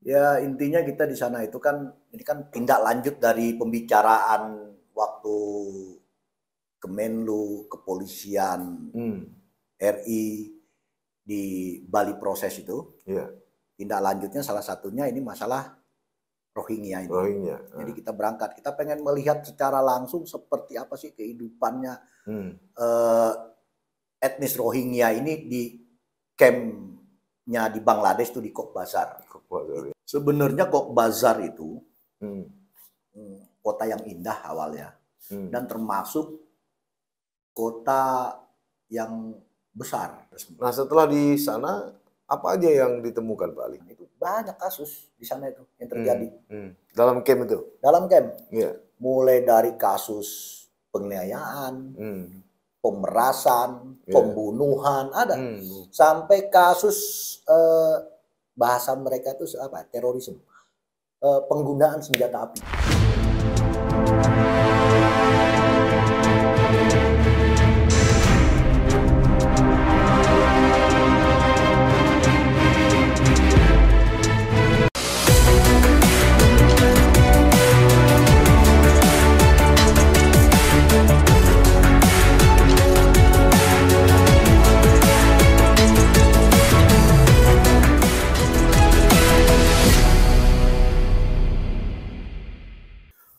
Ya intinya kita di sana itu kan ini kan tindak lanjut dari pembicaraan waktu Kemenlu, Kepolisian Hmm, RI di Bali proses itu. iya, Tindak lanjutnya salah satunya ini masalah Rohingya ini. Rohingya. Jadi kita berangkat, kita pengen melihat secara langsung seperti apa sih kehidupannya Hmm, eh, etnis Rohingya ini di campnya di Bangladesh itu di Cox's Bazar. Kepala- Sebenarnya Cox's Bazar itu hmm, kota yang indah awalnya hmm. dan termasuk kota yang besar. Nah, setelah di sana, apa aja yang ditemukan, Pak Ali? Itu banyak kasus di sana itu yang Hmm, terjadi Dalam camp itu? dalam camp. Iya. Mulai dari kasus penganiayaan, Hmm, pemerasan, iya. pembunuhan ada, Hmm, sampai kasus bahasa mereka itu apa? Terorisme, penggunaan senjata api.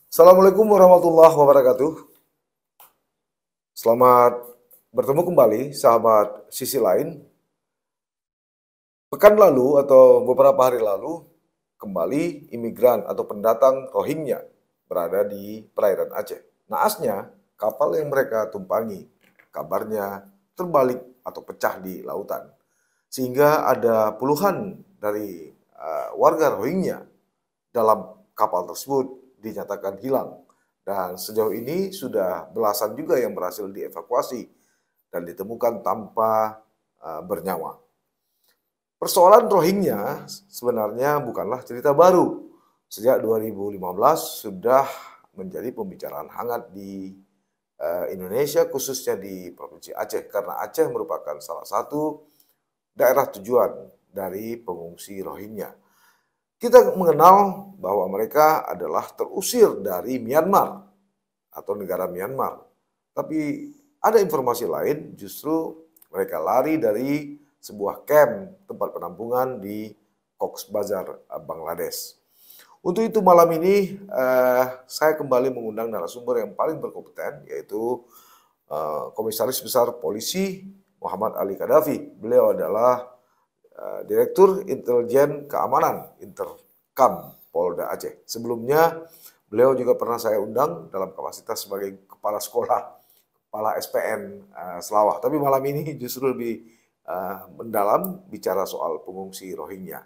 Assalamualaikum warahmatullahi wabarakatuh. Selamat bertemu kembali, sahabat sisi lain. Pekan lalu atau beberapa hari lalu, kembali imigran atau pendatang Rohingya berada di perairan Aceh. Naasnya, kapal yang mereka tumpangi kabarnya terbalik atau pecah di lautan. Sehingga ada puluhan dari warga Rohingya dalam kapal tersebut dinyatakan hilang. Dan sejauh ini sudah belasan juga yang berhasil dievakuasi dan ditemukan tanpa bernyawa. Persoalan Rohingya sebenarnya bukanlah cerita baru. Sejak 2015 sudah menjadi pembicaraan hangat di Indonesia, khususnya di Provinsi Aceh, karena Aceh merupakan salah satu daerah tujuan dari pengungsi Rohingya. Kita mengenal bahwa mereka adalah terusir dari Myanmar atau negara Myanmar. Tapi ada informasi lain, justru mereka lari dari sebuah camp tempat penampungan di Cox's Bazar, Bangladesh. Untuk itu malam ini saya kembali mengundang narasumber yang paling berkompeten, yaitu Komisaris Besar Polisi Muhammad Ali Kadafi. Beliau adalah Direktur Intelijen Keamanan Interkam Polda Aceh. Sebelumnya beliau juga pernah saya undang dalam kapasitas sebagai kepala sekolah, kepala SPN Selawah. Tapi malam ini justru lebih mendalam bicara soal pengungsi Rohingya.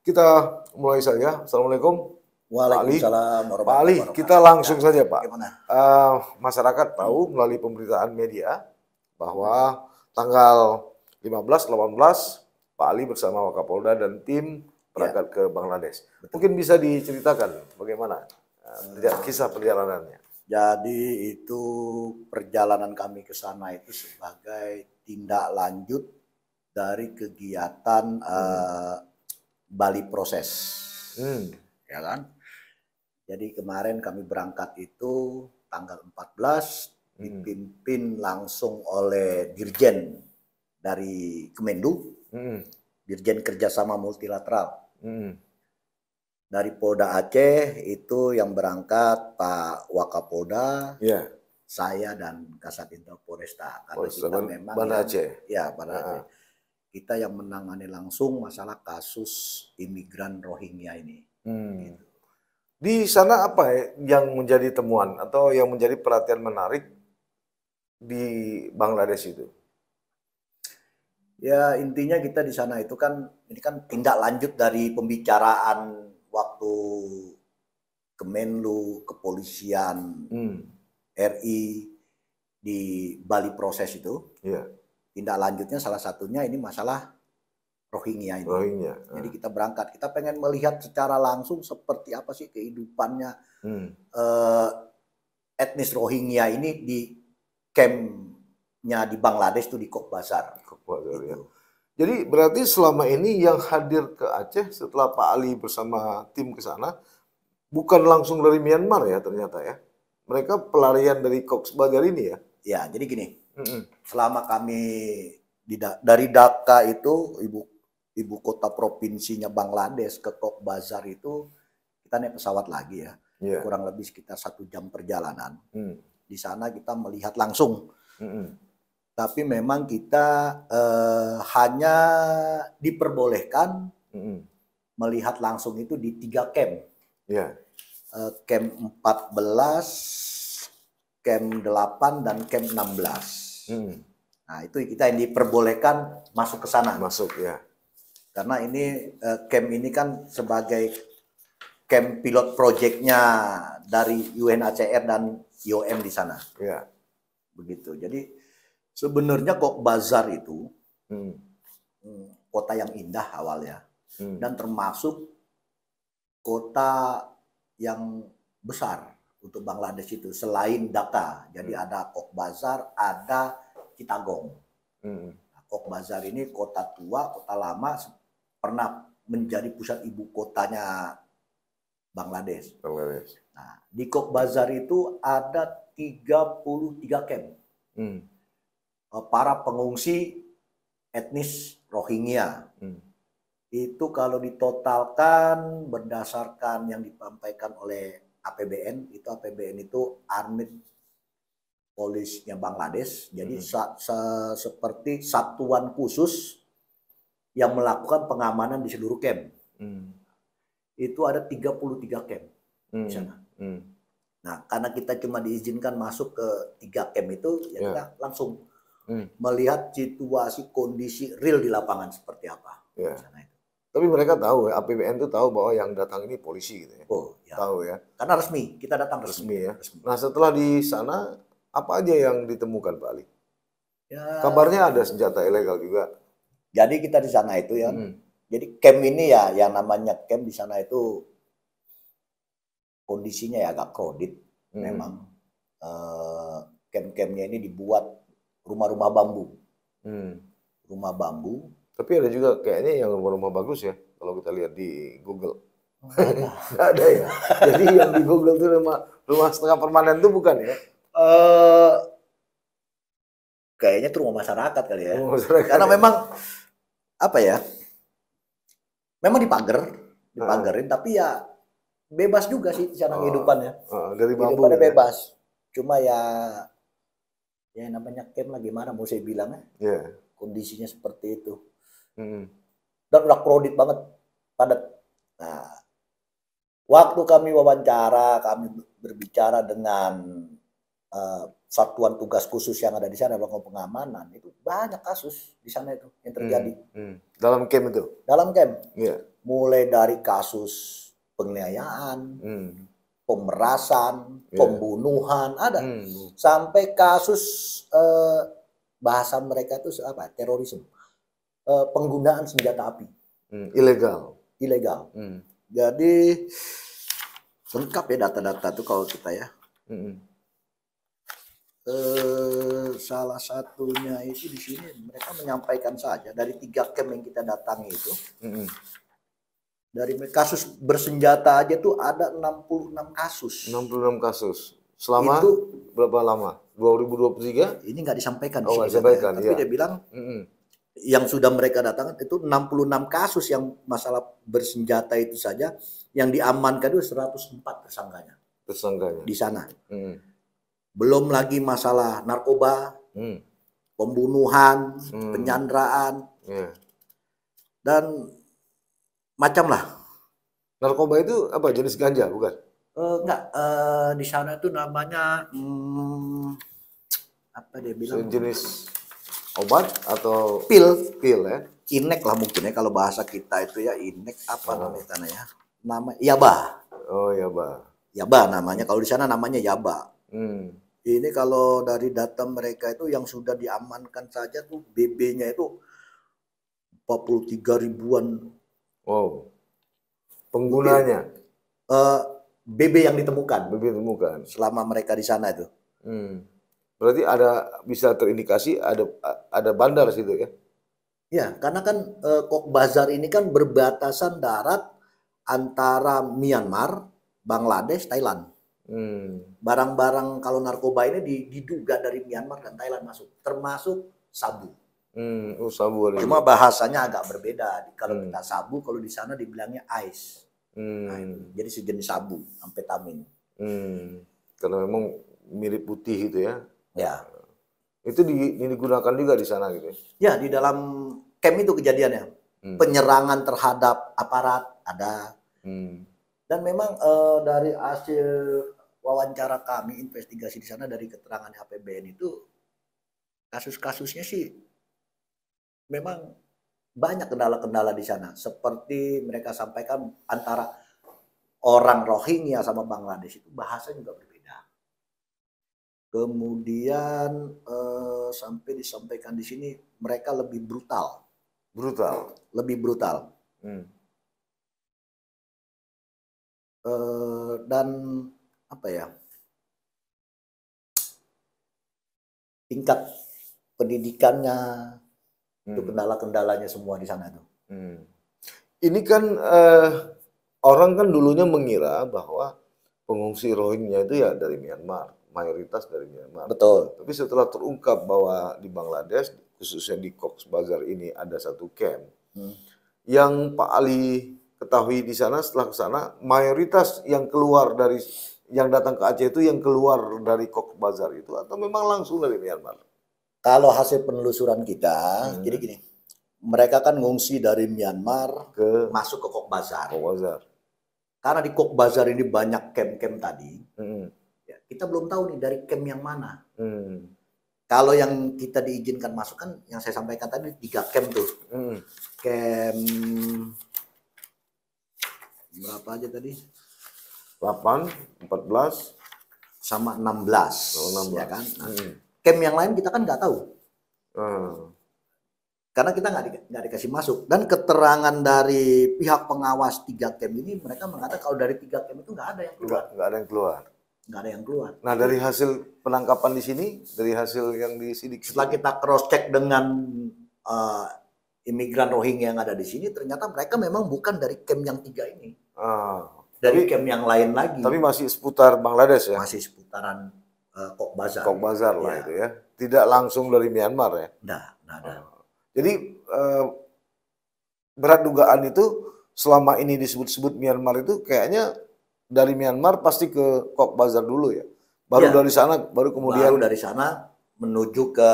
Kita mulai saja. Assalamualaikum, Pak Ali. Waalaikumsalam Pak Ali, warahmatullahi kita wabarakatuh. langsung Ya, saja, Pak. gimana? Masyarakat tahu melalui pemberitaan media bahwa tanggal 15-18 Pak Ali bersama Wakapolda dan tim berangkat ke Bangladesh. Mungkin bisa diceritakan bagaimana kisah perjalanannya. Jadi itu perjalanan kami ke sana itu sebagai tindak lanjut dari kegiatan Bali proses, ya kan? Jadi kemarin kami berangkat itu tanggal 14 dipimpin langsung oleh Dirjen dari Kemenlu, Dirjen Kerjasama Multilateral. Dari Polda Aceh itu yang berangkat Pak Wakapolda, saya dan Kasat Intel Polresta. Karena kita memang Banda Aceh. Ya, Banda Aceh. Kita yang menangani langsung masalah kasus imigran Rohingya ini. Gitu. Di sana apa yang menjadi temuan atau yang menjadi perhatian menarik di Bangladesh itu? Ya intinya kita di sana itu kan ini kan tindak lanjut dari pembicaraan waktu Kemenlu, Kepolisian RI di Bali proses itu. Tindak lanjutnya salah satunya ini masalah Rohingya ini. Jadi kita berangkat, kita pengen melihat secara langsung seperti apa sih kehidupannya etnis Rohingya ini di campnya di Bangladesh itu di Cox's Bazar. Gitu. Jadi berarti selama ini yang hadir ke Aceh setelah Pak Ali bersama tim ke sana bukan langsung dari Myanmar ya ternyata ya. Mereka pelarian dari Cox's Bazar ini ya. Ya, jadi gini. Selama kami dari Dhaka itu ibu kota provinsinya Bangladesh ke Cox's Bazar itu kita naik pesawat lagi ya. Kurang lebih sekitar 1 jam perjalanan. Di sana kita melihat langsung. Tapi memang kita hanya diperbolehkan melihat langsung itu di 3 camp. Camp 14, camp 8, dan camp 16. Nah, itu kita yang diperbolehkan masuk ke sana. Masuk ya. Karena ini camp ini kan sebagai camp pilot projectnya dari UNHCR dan IOM di sana. Begitu. Jadi sebenarnya Cox's Bazar itu kota yang indah awalnya dan termasuk kota yang besar untuk Bangladesh itu selain Dhaka. Jadi ada Cox's Bazar, ada Chittagong. Cox's Bazar ini kota tua, kota lama, pernah menjadi pusat ibu kotanya Bangladesh. Nah, di Cox's Bazar itu ada 33 camp. Para pengungsi etnis Rohingya. Itu kalau ditotalkan berdasarkan yang disampaikan oleh APBN, itu Armed Police-nya Bangladesh. Jadi seperti satuan khusus yang melakukan pengamanan di seluruh camp. Itu ada 33 camp di sana. Nah, karena kita cuma diizinkan masuk ke 3 camp itu, ya kita langsung melihat situasi kondisi real di lapangan seperti apa. Tapi mereka tahu ya, APBN itu tahu bahwa yang datang ini polisi gitu ya. Tahu ya. Karena resmi, kita datang resmi ya. Nah, setelah di sana apa aja yang ditemukan Pak Ali? Kabarnya ada senjata ilegal juga. Jadi kita di sana itu ya. Jadi camp ini ya, yang namanya camp di sana itu kondisinya ya agak crowded. Memang camp-campnya ini dibuat rumah-rumah bambu. Rumah bambu. Tapi ada juga kayaknya yang rumah-rumah bagus ya, kalau kita lihat di Google. Nggak ada ya. Jadi yang di Google itu rumah setengah permanen itu bukan ya? Kayaknya itu rumah masyarakat kali ya. Karena memang apa ya? Memang dipagarin, tapi ya bebas juga sih cara kehidupannya. Dari bambu. Kehidupannya bebas. Cuma ya namanya camp lah, gimana mau saya bilang ya. Kondisinya seperti itu. Dan udah crowded banget, padat. Nah, waktu kami wawancara, kami berbicara dengan satuan tugas khusus yang ada di sana melakukan pengamanan, itu banyak kasus di sana itu yang terjadi. Dalam camp itu? Dalam camp. Mulai dari kasus penganiayaan, pemerasan, pembunuhan, ada. Sampai kasus bahasa mereka itu apa? Terorisme. Penggunaan senjata api. Ilegal. Jadi lengkap ya data-data itu kalau kita ya. Salah satunya itu di sini mereka menyampaikan saja dari 3 camp yang kita datangi itu. Dari kasus bersenjata aja tuh ada 66 kasus. 66 kasus. Selama itu berapa lama? 2023? Ini nggak disampaikan. Nggak disampaikan. Tapi dia bilang yang sudah mereka datangkan itu 66 kasus yang masalah bersenjata itu saja, yang diamankan itu 104 tersangkanya di sana. Belum lagi masalah narkoba, pembunuhan, penyanderaan, dan macam lah. Narkoba itu apa, jenis ganja bukan? Enggak, di sana itu namanya apa dia bilang? Jenis obat atau pil ya? Inek lah mungkin ya kalau bahasa kita itu ya, inek apa namanya ya? Nama yaba. Oh, yaba. Yaba namanya, kalau di sana namanya yaba. Ini kalau dari data mereka itu yang sudah diamankan saja tuh BB-nya itu 43 ribuan. Wow. Penggunanya? BB yang ditemukan. BB ditemukan. Selama mereka di sana itu. Berarti bisa terindikasi ada bandar situ ya? Ya, karena kan Cox's Bazar ini kan berbatasan darat antara Myanmar, Bangladesh, Thailand. Barang-barang kalau narkoba ini diduga dari Myanmar dan Thailand masuk, termasuk sabu. Sabu. Cuma bahasanya agak berbeda. Kalau kita sabu, kalau di sana dibilangnya ice. Nah, jadi sejenis sabu, amfetamin. Karena memang mirip putih gitu ya. Ya. Itu digunakan juga di sana gitu. Ya, di dalam camp itu kejadiannya. Penyerangan terhadap aparat ada. Dan memang dari hasil wawancara kami, investigasi di sana dari keterangan HPBN itu, kasus-kasusnya sih memang banyak kendala-kendala di sana. Seperti mereka sampaikan antara orang Rohingya sama Bangladesh itu bahasa juga berbeda. Kemudian sampai disampaikan di sini mereka lebih brutal. Lebih brutal. Dan apa ya? Tingkat pendidikannya itu kendala-kendalanya semua di sana tuh. Ini kan orang kan dulunya mengira bahwa pengungsi Rohingya itu ya dari Myanmar, mayoritas dari Myanmar. Betul. Tapi setelah terungkap bahwa di Bangladesh, khususnya di Cox's Bazar ini ada satu camp, yang Pak Ali ketahui di sana setelah ke sana, mayoritas yang keluar dari yang datang ke Aceh itu yang keluar dari Cox's Bazar itu atau memang langsung dari Myanmar? Kalau hasil penelusuran kita, jadi gini, mereka kan ngungsi dari Myanmar masuk ke Cox's Bazar. Karena di Cox's Bazar ini banyak camp-camp tadi, ya, kita belum tahu nih dari camp yang mana. Kalau yang kita diizinkan masuk kan, yang saya sampaikan tadi 3 camp tuh. Camp berapa aja tadi? 8, 14, sama 16, ya kan? Nah, camp yang lain kita kan nggak tahu. Karena kita nggak dikasih masuk. Dan keterangan dari pihak pengawas 3 camp ini, mereka mengatakan kalau dari 3 camp itu nggak ada yang keluar. Nggak ada yang keluar. Nggak ada yang keluar. Nah, dari hasil penangkapan di sini, dari hasil yang disidik, setelah kita cross check dengan imigran Rohingya yang ada di sini, ternyata mereka memang bukan dari camp yang 3 ini. Dari camp yang lain lagi. Tapi masih seputar Bangladesh ya? Masih seputaran Cox's Bazar. Cox's Bazar lah itu ya. Tidak langsung dari Myanmar ya? Nggak ada. Jadi berat dugaan itu selama ini disebut-sebut Myanmar itu kayaknya dari Myanmar pasti ke Cox's Bazar dulu ya. Baru dari sana, baru kemudian. Baru dari sana menuju ke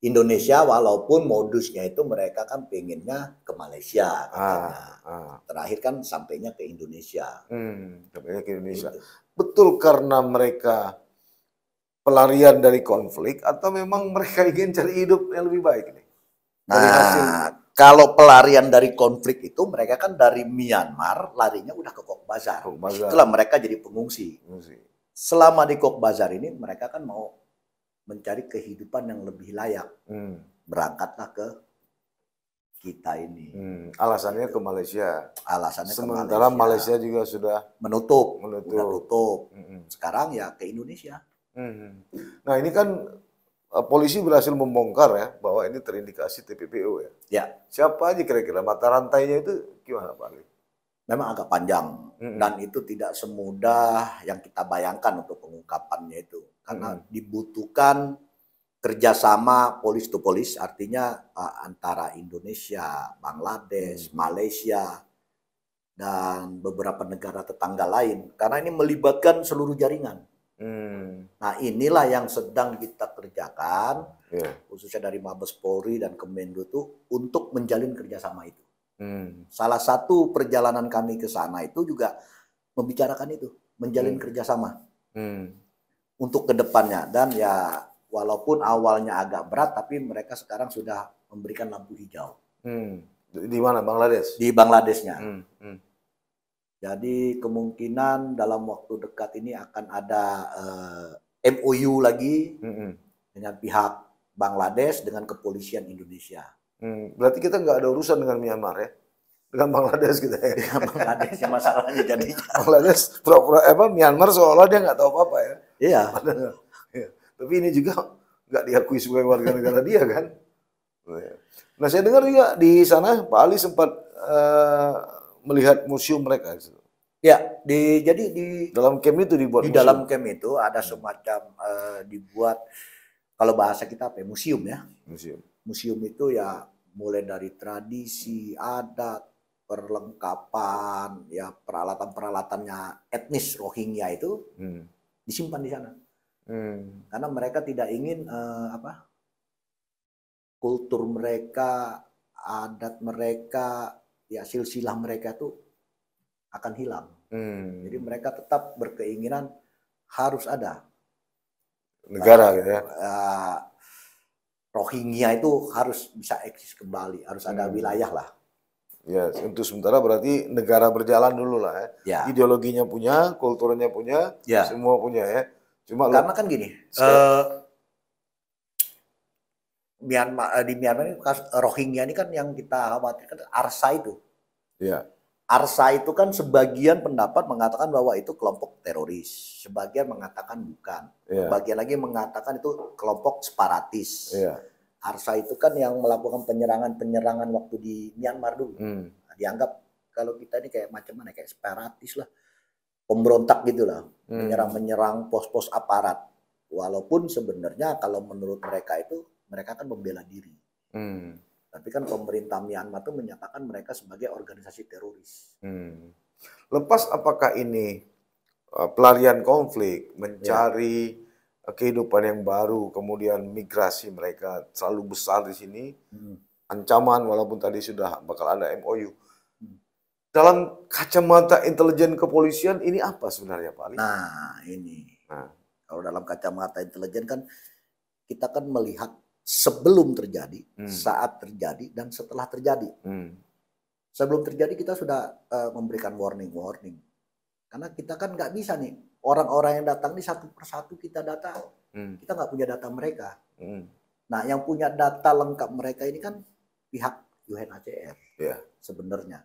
Indonesia, walaupun modusnya itu mereka kan pengennya ke Malaysia. Terakhir kan sampainya ke Indonesia. Sampainya ke Indonesia. Gitu. Betul karena mereka pelarian dari konflik atau memang mereka ingin cari hidup yang lebih baik nih? Nah, kalau pelarian dari konflik itu mereka kan dari Myanmar larinya udah ke Cox's Bazar. Itulah mereka jadi pengungsi. Selama di Cox's Bazar ini mereka kan mau mencari kehidupan yang lebih layak. Berangkatlah ke kita ini. Alasannya ke Malaysia. Alasannya sementara ke Malaysia juga sudah menutup. Udah tutup. Sekarang ya ke Indonesia. Nah, ini kan polisi berhasil membongkar ya bahwa ini terindikasi TPPO ya. Ya. Siapa aja kira-kira mata rantainya itu gimana Pak Ali? Memang agak panjang dan itu tidak semudah yang kita bayangkan untuk pengungkapannya itu. Karena dibutuhkan kerjasama polis to polis, artinya antara Indonesia, Bangladesh, Malaysia, dan beberapa negara tetangga lain. Karena ini melibatkan seluruh jaringan. Nah, inilah yang sedang kita kerjakan, khususnya dari Mabes Polri dan Kemenlu itu untuk menjalin kerjasama itu. Salah satu perjalanan kami ke sana itu juga membicarakan itu, menjalin kerjasama untuk kedepannya. Dan ya walaupun awalnya agak berat, tapi mereka sekarang sudah memberikan lampu hijau. Di mana? Bangladesh? Di Bangladeshnya. Jadi kemungkinan dalam waktu dekat ini akan ada MOU lagi dengan pihak Bangladesh dengan kepolisian Indonesia. Berarti kita nggak ada urusan dengan Myanmar ya? Dengan Bangladesh gitu ya? Dengan Bangladesh yang masalahnya jadinya. Bangladesh, Myanmar seolah dia nggak tahu apa-apa ya? Iya. Tapi ini juga nggak diakui sebagai warga negara dia kan? Nah, saya dengar juga di sana Pak Ali sempat melihat museum mereka. Ya, jadi di dalam camp itu dibuat di museum. dalam camp itu ada semacam dibuat, kalau bahasa kita apa ya, museum ya. Museum itu ya mulai dari tradisi, adat, perlengkapan, ya peralatan-peralatannya etnis Rohingya itu disimpan di sana. Karena mereka tidak ingin kultur mereka, adat mereka, ya silsilah mereka itu akan hilang. Jadi mereka tetap berkeinginan harus ada negara gitu ya. Rohingya itu harus bisa eksis kembali, harus ada wilayah lah. Ya, untuk sementara berarti negara berjalan dulu lah ya. Ideologinya punya, kulturnya punya, semua punya ya. Cuma karena kan gini, di Myanmar ini Rohingya ini kan yang kita khawatirkan ARSA itu. Ya. ARSA itu kan sebagian pendapat mengatakan bahwa itu kelompok teroris, sebagian mengatakan bukan, sebagian lagi mengatakan itu kelompok separatis. ARSA itu kan yang melakukan penyerangan waktu di Myanmar dulu. Nah, dianggap kalau kita ini kayak macam mana, kayak separatis lah, pemberontak gitulah, menyerang pos-pos aparat. Walaupun sebenarnya kalau menurut mereka itu mereka kan membela diri. Tapi kan pemerintah Myanmar itu menyatakan mereka sebagai organisasi teroris. Lepas apakah ini pelarian konflik, mencari kehidupan yang baru, kemudian migrasi mereka selalu besar di sini, ancaman walaupun tadi sudah bakal ada MOU. Dalam kacamata intelijen kepolisian ini apa sebenarnya Pak Ali? Nah ini, kalau dalam kacamata intelijen kan kita kan melihat sebelum terjadi, saat terjadi, dan setelah terjadi. Sebelum terjadi kita sudah memberikan warning. Karena kita kan nggak bisa nih, orang-orang yang datang ini satu persatu kita data. Kita nggak punya data mereka. Nah, yang punya data lengkap mereka ini kan pihak UNHCR sebenarnya.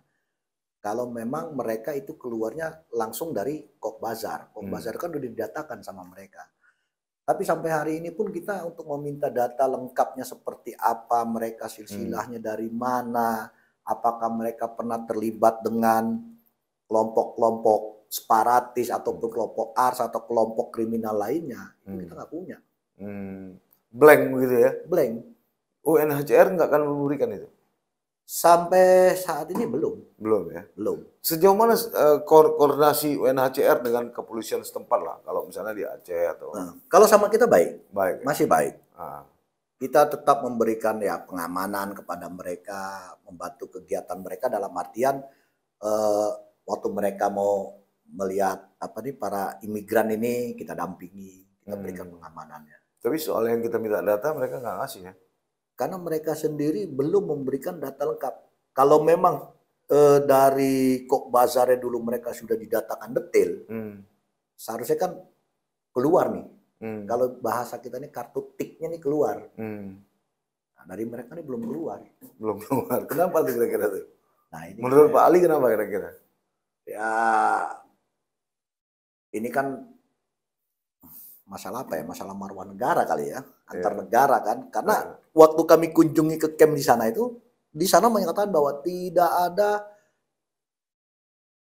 Kalau memang mereka itu keluarnya langsung dari Cox's Bazar. Cox's Bazar kan udah didatakan sama mereka. Tapi sampai hari ini pun kita untuk meminta data lengkapnya seperti apa, mereka silsilahnya dari mana, apakah mereka pernah terlibat dengan kelompok-kelompok separatis ataupun kelompok ARS atau kelompok kriminal lainnya, itu kita nggak punya. Blank gitu ya? Blank. UNHCR nggak akan memberikan itu? Sampai saat ini belum. Belum ya? Belum. Sejauh mana koordinasi UNHCR dengan kepolisian setempat lah, kalau misalnya di Aceh atau? Kalau sama kita baik. Baik. Masih baik. Kita tetap memberikan ya pengamanan kepada mereka, membantu kegiatan mereka dalam artian waktu mereka mau melihat para imigran ini kita dampingi, kita berikan pengamanannya. Tapi soal yang kita minta data mereka nggak ngasih ya? Karena mereka sendiri belum memberikan data lengkap. Kalau memang dari Cox's Bazar dulu mereka sudah didatakan detail, seharusnya kan keluar nih. Kalau bahasa kita ini kartu tiknya nih keluar. Nah, dari mereka ini belum keluar. Belum keluar. Kenapa tuh kira-kira tuh? Nah, ini menurut Pak Ali kenapa kira-kira? Ya, ini kan masalah apa ya? Masalah marwah negara kali ya, antar negara kan. Karena waktu kami kunjungi ke camp di sana menyatakan bahwa tidak ada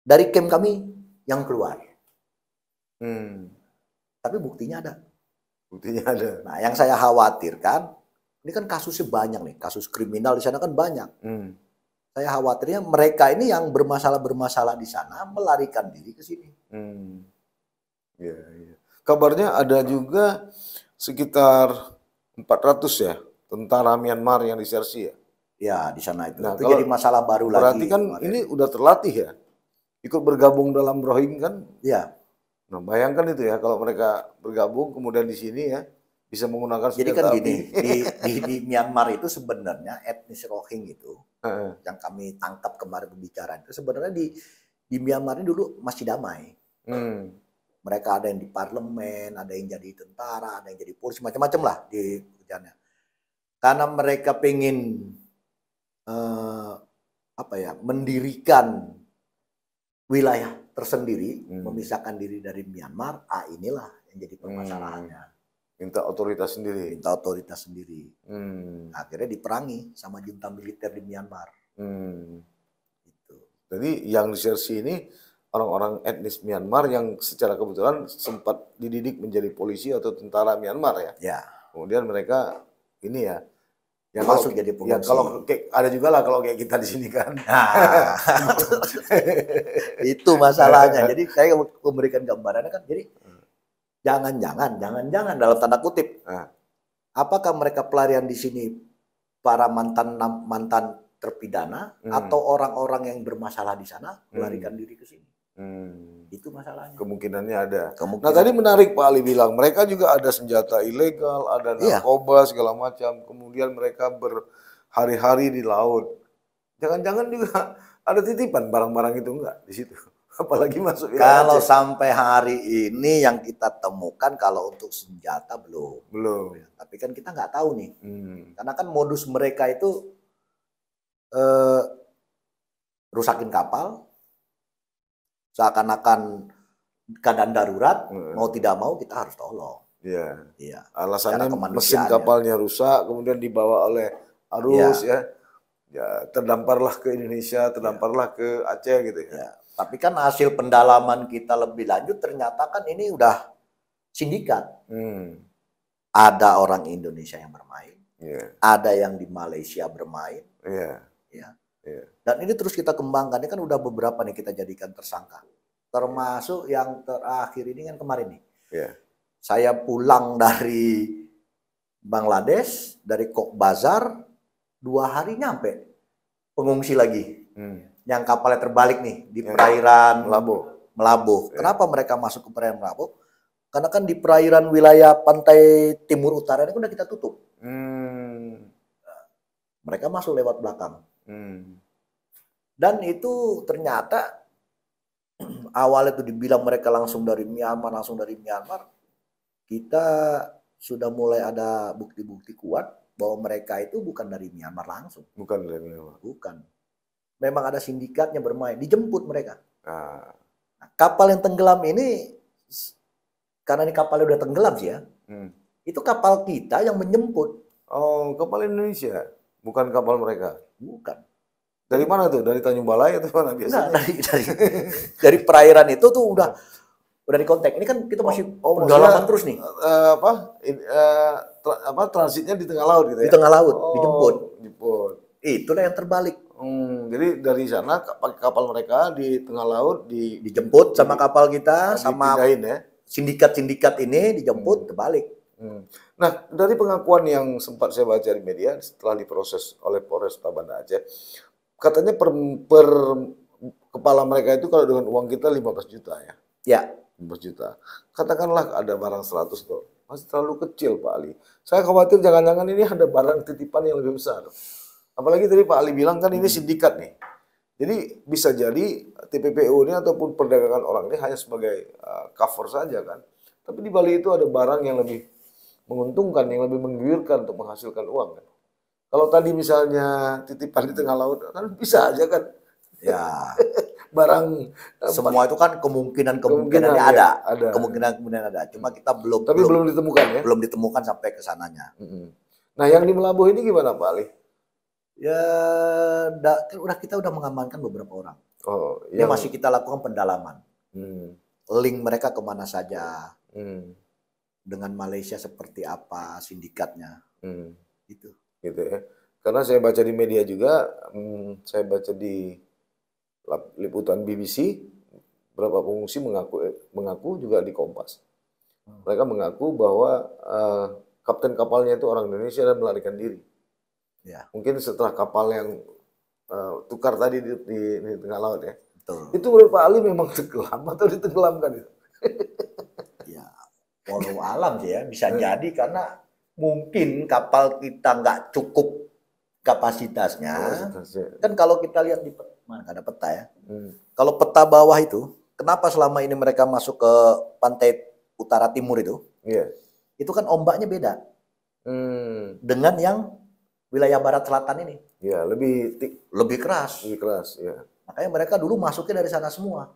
dari camp kami yang keluar. Tapi buktinya ada. Buktinya ada. Nah, yang saya khawatirkan, ini kan kasusnya banyak nih, kasus kriminal di sana kan banyak. Saya khawatirnya mereka ini yang bermasalah di sana melarikan diri ke sini. Ya. Kabarnya ada juga sekitar 400 ya tentara Myanmar yang disersi ya. Ya, di sana itu. Nah, itu jadi masalah baru lagi. Berarti kan ini udah terlatih ya, ikut bergabung dalam Rohingya kan? Iya. Nah, bayangkan itu ya kalau mereka bergabung kemudian di sini ya bisa menggunakan senjata. Jadi kan gini, di Myanmar itu sebenarnya etnis Rohingya itu yang kami tangkap kemarin pembicaraan itu sebenarnya di Myanmar ini dulu masih damai. Mereka ada yang di parlemen, ada yang jadi tentara, ada yang jadi polisi, macam-macam lah di pekerjaannya. Karena mereka pengen mendirikan wilayah tersendiri, memisahkan diri dari Myanmar, inilah yang jadi permasalahannya. Minta otoritas sendiri. Minta otoritas sendiri. Akhirnya diperangi sama junta militer di Myanmar. Gitu. Jadi yang disersi ini orang-orang etnis Myanmar yang secara kebetulan sempat dididik menjadi polisi atau tentara Myanmar ya. Ya. Kemudian mereka ini ya. Yang masuk jadi polisi. Ya, kalau ada juga lah kalau kayak kita di sini kan. Nah, itu masalahnya. Jadi saya memberikan gambarannya kan. Jadi jangan-jangan dalam tanda kutip. Apakah mereka pelarian di sini para mantan terpidana atau orang-orang yang bermasalah di sana melarikan diri ke sini? Itu masalahnya. Kemungkinannya ada. Nah tadi menarik Pak Ali bilang mereka juga ada senjata ilegal, ada narkoba segala macam. Kemudian mereka berhari-hari di laut. Jangan-jangan juga ada titipan barang-barang itu enggak di situ? Apalagi masuk kalau sampai hari ini yang kita temukan kalau untuk senjata belum. Tapi kan kita nggak tahu nih. Karena kan modus mereka itu rusakin kapal. Seakan-akan keadaan darurat, mau tidak mau kita harus tolong. Iya. Alasannya mesin kapalnya rusak, kemudian dibawa oleh arus ya terdamparlah ke Indonesia, terdamparlah ke Aceh gitu ya. Tapi kan hasil pendalaman kita lebih lanjut ternyata kan ini udah sindikat. Ada orang Indonesia yang bermain, ada yang di Malaysia bermain. Dan ini terus kita kembangkan, ini kan udah beberapa nih kita jadikan tersangka. Termasuk yang terakhir ini kan kemarin nih. Saya pulang dari Bangladesh, dari Cox's Bazar, 2 hari nyampe pengungsi lagi. Yang kapalnya terbalik nih di perairan Melabuh. Kenapa mereka masuk ke perairan Melabuh? Karena kan di perairan wilayah pantai timur utara ini udah kita tutup. Mereka masuk lewat belakang. Dan itu ternyata awalnya itu dibilang mereka langsung dari Myanmar, kita sudah mulai ada bukti-bukti kuat bahwa mereka itu bukan dari Myanmar langsung. Bukan dari Myanmar. Bukan. Memang ada sindikatnya bermain, dijemput mereka. Nah, kapal yang tenggelam ini, karena ini kapalnya udah tenggelam sih ya, itu kapal kita yang menjemput. Oh, kapal Indonesia? Bukan kapal mereka? Bukan. Dari mana tuh? Dari Tanjung Balai atau mana biasanya? Nah, dari perairan itu tuh udah dikontak. Ini kan kita masih pendalaman terus nih. Transitnya di tengah laut gitu ya? Di tengah laut, dijemput. Itulah yang terbalik. Jadi dari sana pakai kapal mereka di tengah laut dijemput sama kapal kita, sama ya? Sindikat-sindikat ini dijemput terbalik. Nah, dari pengakuan yang sempat saya baca di media setelah diproses oleh Polres Banda Aceh, katanya per kepala mereka itu kalau dengan uang kita 15 juta ya? Ya. 15 juta. Katakanlah ada barang 100 dolar. Masih terlalu kecil Pak Ali. Saya khawatir jangan-jangan ini ada barang titipan yang lebih besar. Apalagi tadi Pak Ali bilang kan ini sindikat nih. Jadi bisa jadi TPPU ini ataupun perdagangan orang ini hanya sebagai cover saja kan. Tapi di Bali itu ada barang yang lebih menguntungkan, yang lebih menggiurkan untuk menghasilkan uang kan. Kalau tadi misalnya titipan di tengah laut kan bisa aja kan. Ya. Barang semua itu kan kemungkinannya ada. Kemungkinan ada. Cuma kita belum ditemukan ya. Belum ditemukan sampai ke sananya. Nah, yang di Melabuh ini gimana Pak Ali? Ya, kita udah mengamankan beberapa orang. Ini masih kita lakukan pendalaman. Link mereka kemana saja. Dengan Malaysia seperti apa sindikatnya. Gitu ya. Karena saya baca di media juga, saya baca di liputan BBC, beberapa pengungsi mengaku juga di Kompas. Mereka mengaku bahwa kapten kapalnya itu orang Indonesia dan melarikan diri. Ya. Mungkin setelah kapal yang tukar tadi di tengah laut ya. Betul. Itu menurut Pak Ali memang tenggelam atau ditenggelamkan itu? Ya, walau alam sih ya, bisa jadi karena mungkin kapal kita nggak cukup kapasitasnya. Kan kalau kita lihat di mana ada peta ya. Kalau peta bawah itu, kenapa selama ini mereka masuk ke pantai utara timur itu? Itu kan ombaknya beda. Dengan yang wilayah barat selatan ini. Ya, lebih keras. Lebih keras, ya. Makanya mereka dulu masuknya dari sana semua.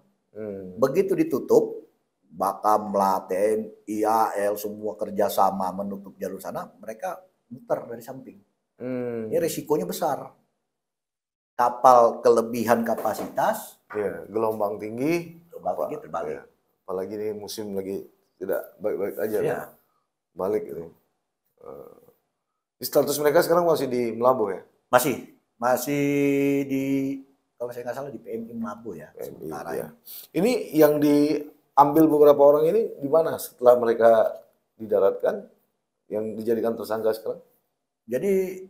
Begitu ditutup, Bakamla, TNI, AL, semua kerjasama menutup jalur sana, mereka muter dari samping. Ini risikonya besar. Kapal kelebihan kapasitas, gelombang tinggi terbalik. Ya. Apalagi ini musim lagi tidak baik-baik aja kan? Balik ini. Status mereka sekarang masih di Melabuh ya? Masih di, kalau saya nggak salah di PMI Melabuh ya. Sementara ya. Ini yang diambil beberapa orang ini di mana setelah mereka didaratkan, yang dijadikan tersangka sekarang? Jadi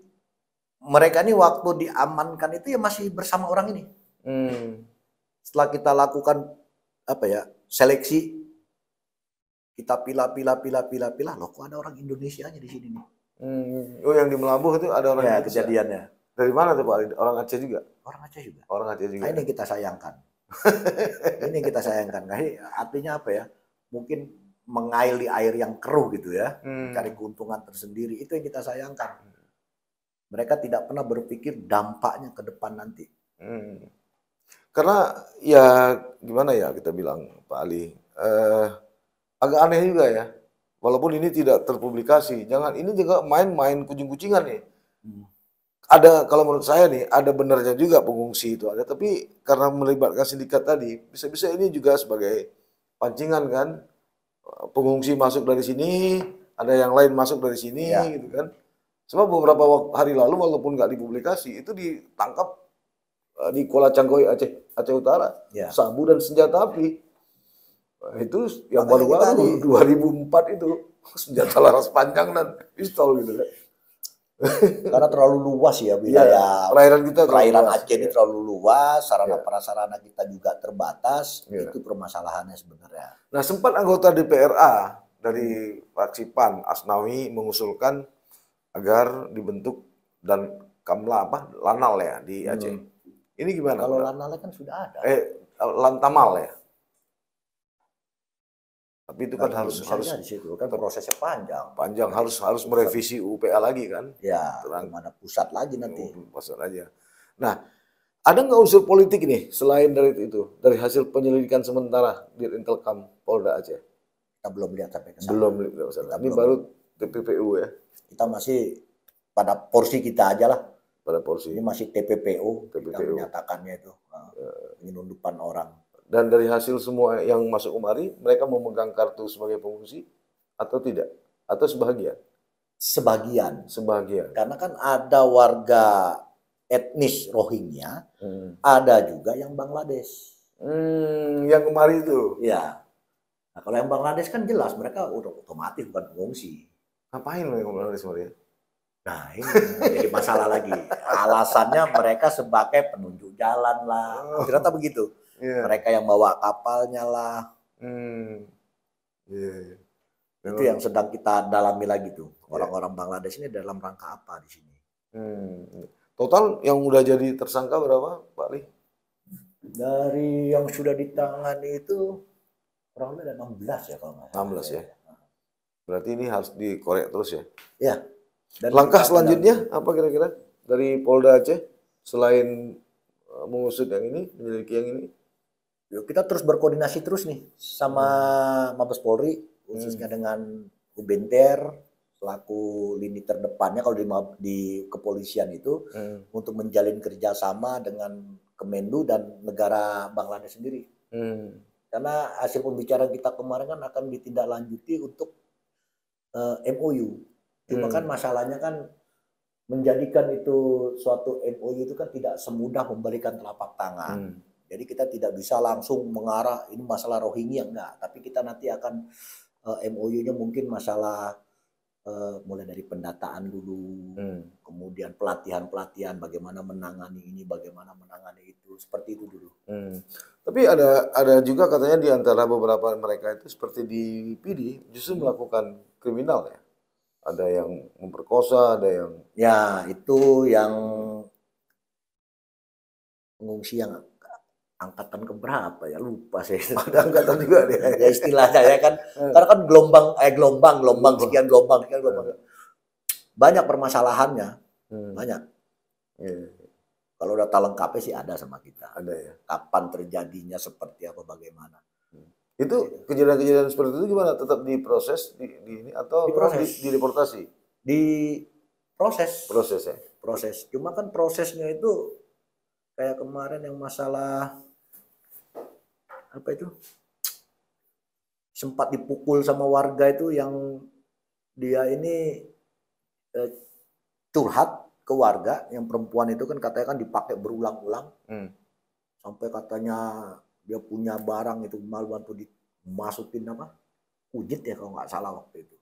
mereka ini waktu diamankan itu ya masih bersama orang ini. Setelah kita lakukan seleksi, kita pilah, loh kok ada orang Indonesia aja di sini nih. Oh, yang di Melabuh itu ada orang Indonesia? Kejadiannya. Dari mana tuh Pak? Orang Aceh juga? Orang Aceh juga. Orang Aceh juga. Nah, ini kita sayangkan. Ini kita sayangkan. Nah, artinya apa ya? Mungkin mengaili air yang keruh gitu ya. Cari keuntungan tersendiri. Itu yang kita sayangkan. Mereka tidak pernah berpikir dampaknya ke depan nanti. Karena ya gimana ya kita bilang Pak Ali, agak aneh juga ya. Walaupun ini tidak terpublikasi, ini juga main-main kucing-kucingan nih. Ada, kalau menurut saya nih, ada benarnya juga pengungsi itu ada, tapi karena melibatkan sindikat tadi, bisa-bisa ini juga sebagai pancingan kan, pengungsi masuk dari sini, ada yang lain masuk dari sini, gitu kan. Sebab beberapa hari lalu, walaupun nggak dipublikasi, itu ditangkap di Kuala Cangkoi, Aceh Utara, sabu dan senjata api. Itu yang baru-baru 2004 itu senjata laras panjang dan pistol gitu kan. Karena terlalu luas ya wilayah perairan Aceh ini terlalu luas, sarana prasarana kita juga terbatas, itu permasalahannya sebenarnya. Nah, sempat anggota DPRA dari fraksi PAN Asnawi mengusulkan agar dibentuk dan Lanal ya di Aceh. Ini gimana? Kalau Lanal kan sudah ada. Lantamal ya. Tapi itu kan harus di situ kan prosesnya panjang. Harus merevisi UPA lagi kan? Ya, mana pusat lagi nanti. Pusat aja. Nah, ada nggak unsur politik nih selain dari itu, dari hasil penyelidikan sementara di Intelkam Polda Aceh? Kita belum lihat sampai ke sana. Belum lihat. Ini baru TPPU ya. Kita masih pada porsi kita aja lah. Pada porsi. Ini masih TPPU. Kita menyatakannya itu penyelundupan orang. Dan dari hasil semua yang masuk kemari, mereka memegang kartu sebagai pengungsi atau tidak? Atau sebagian? Sebagian. Karena kan ada warga etnis Rohingya, ada juga yang Bangladesh. Yang kemari itu? Ya. Nah, kalau yang Bangladesh kan jelas mereka udah otomatis bukan pengungsi. Ngapain yang Bangladesh kemarin? Nah, ini jadi masalah lagi. Alasannya mereka sebagai penunjuk jalan lah. Ternyata begitu. Mereka yang bawa kapalnya lah. Itu yang sedang kita dalami lagi tuh. Orang-orang Bangladesh ini dalam rangka apa di sini? Total yang udah jadi tersangka berapa, Pak Ali? Dari yang sudah ditangani itu kurang lebih ada 16 ya kalau nggak salah. 16 ya. Berarti ini harus dikorek terus ya? Ya. Dan langkah selanjutnya apa kira-kira dari Polda Aceh selain mengusut yang ini, menyelidiki yang ini? Yuk, kita terus berkoordinasi terus nih sama Mabes Polri, khususnya dengan Ubenter selaku lini terdepannya kalau di kepolisian itu untuk menjalin kerjasama dengan Kemenlu dan negara Bangladesh sendiri. Karena hasil pembicaraan kita kemarin kan akan ditindaklanjuti untuk MOU. Cuma kan masalahnya kan menjadikan itu suatu MOU itu kan tidak semudah memberikan telapak tangan. Jadi kita tidak bisa langsung mengarah ini masalah Rohingya enggak, tapi kita nanti akan MOU-nya mungkin masalah mulai dari pendataan dulu, kemudian pelatihan-pelatihan bagaimana menangani ini, bagaimana menangani itu, seperti itu dulu. Tapi ada juga katanya di antara beberapa mereka itu seperti di PD justru melakukan kriminal ya. Ada yang memperkosa, ada yang itu yang pengungsi yang angkatan keberapa ya, lupa saya. Ada angkatan juga dia. Ya istilahnya ya kan, karena kan gelombang sekian gelombang. Banyak permasalahannya, banyak. Kalau data lengkapnya sih ada sama kita. Ada ya. Kapan terjadinya, seperti apa, bagaimana. Itu kejadian-kejadian seperti itu gimana? Tetap diproses di ini atau dideportasi? Diproses. Proses ya. Proses. Cuma kan prosesnya itu kayak kemarin yang masalah apa itu? Sempat dipukul sama warga itu yang dia ini curhat ke warga, yang perempuan itu kan katanya kan dipakai berulang-ulang. Sampai katanya dia punya barang itu maluan tuh dimasukin apa? Kujit ya kalau nggak salah waktu itu.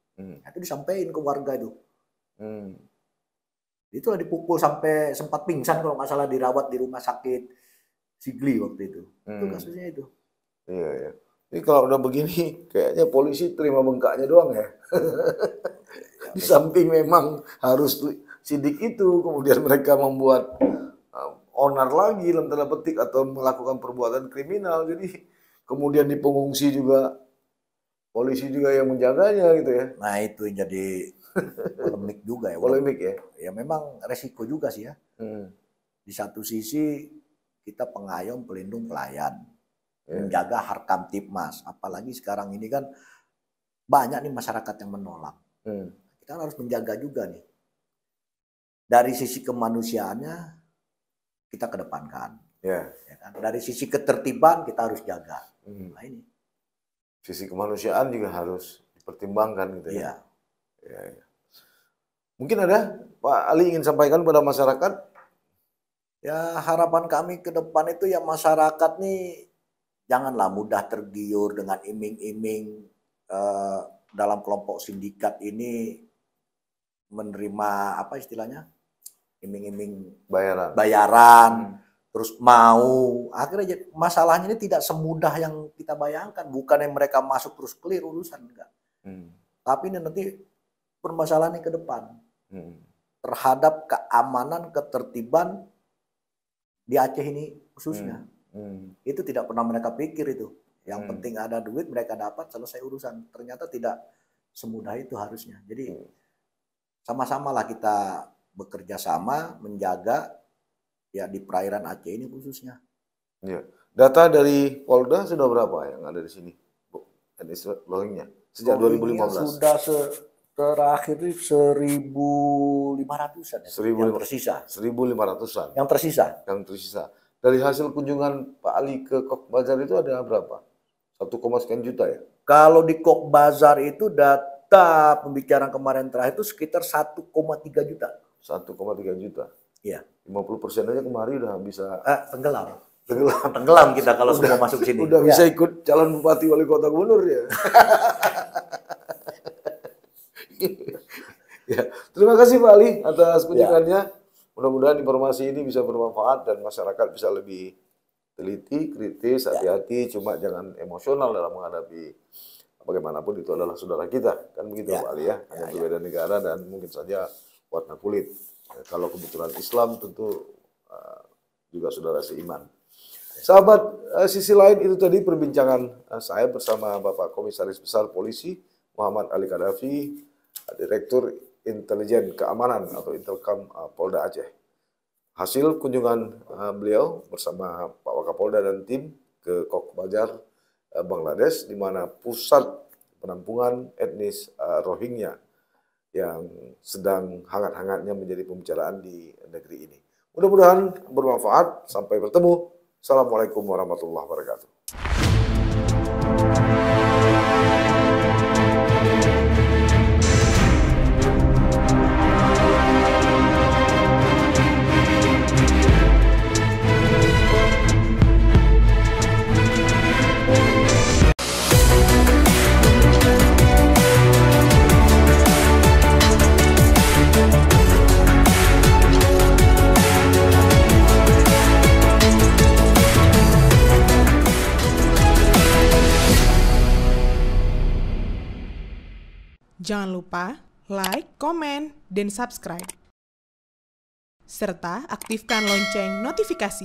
Itu disampaikan ke warga itu. Itulah dipukul sampai sempat pingsan kalau nggak salah, dirawat di rumah sakit Sigli waktu itu. Itu kasusnya itu. Iya, iya. Ini kalau udah begini kayaknya polisi terima bengkaknya doang ya. Di samping memang harus sidik itu, kemudian mereka membuat onar lagi dalam tanda petik atau melakukan perbuatan kriminal. Jadi kemudian di pengungsi juga polisi juga yang menjaganya gitu ya. Nah itu yang jadi polemik juga ya. Polemik ya. Ya memang resiko juga sih ya. Di satu sisi kita pengayom, pelindung, pelayan, menjaga harkam tipmas. Apalagi sekarang ini kan banyak nih masyarakat yang menolak. Kita harus menjaga juga nih. Dari sisi kemanusiaannya kita kedepankan. Ya kan? Dari sisi ketertiban kita harus jaga. Nah ini. Sisi kemanusiaan juga harus dipertimbangkan gitu ya. Ya. Mungkin ada Pak Ali ingin sampaikan pada masyarakat? Ya harapan kami ke depan itu ya masyarakat nih janganlah mudah tergiur dengan iming-iming dalam kelompok sindikat ini menerima apa istilahnya? Iming-iming bayaran, terus mau akhirnya masalahnya ini tidak semudah yang kita bayangkan. Bukan yang mereka masuk terus clear urusan, enggak. Tapi ini nanti permasalahannya ke depan terhadap keamanan, ketertiban di Aceh ini khususnya. Itu tidak pernah mereka pikir itu. Yang penting ada duit, mereka dapat, selesai urusan. Ternyata tidak semudah itu harusnya. Jadi sama-samalah kita bekerja sama menjaga ya di perairan Aceh ini khususnya. Ya. Data dari Polda sudah berapa yang ada di sini, Bu? Etnis Rohingya sejak 2015. Sudah terakhir 1.500-an ya, yang tersisa. 1.500-an. Yang tersisa. Yang tersisa. Dari hasil kunjungan Pak Ali ke Cox's Bazar itu ada berapa? 1, sekian juta ya? Kalau di Cox's Bazar itu data pembicaraan kemarin terakhir itu sekitar 1,3 juta. 1,3 juta. Iya. 50% aja kemarin udah bisa tenggelam. Tenggelam kita kalau semua masuk sini. Udah bisa ikut calon bupati, wali kota, gubernur ya. Ya, terima kasih Pak Ali atas kunjungannya. Mudah-mudahan informasi ini bisa bermanfaat dan masyarakat bisa lebih teliti, kritis, hati-hati. Cuma jangan emosional dalam menghadapi bagaimanapun itu adalah saudara kita. Kan begitu Pak Ali ya. Hanya berbeda negara dan mungkin saja warna kulit. Kalau kebetulan Islam tentu juga saudara seiman. Sahabat, sisi lain itu tadi perbincangan saya bersama Bapak Komisaris Besar Polisi Muhammad Ali Kadafi, Direktur Intelijen Keamanan atau Intelkam Polda Aceh. Hasil kunjungan beliau bersama Pak Wakapolda dan tim ke Cox's Bazar, Bangladesh, di mana pusat penampungan etnis Rohingya yang sedang hangat-hangatnya menjadi pembicaraan di negeri ini. Mudah-mudahan bermanfaat. Sampai bertemu. Assalamualaikum warahmatullahi wabarakatuh. Jangan lupa like, komen, dan subscribe. Serta aktifkan lonceng notifikasi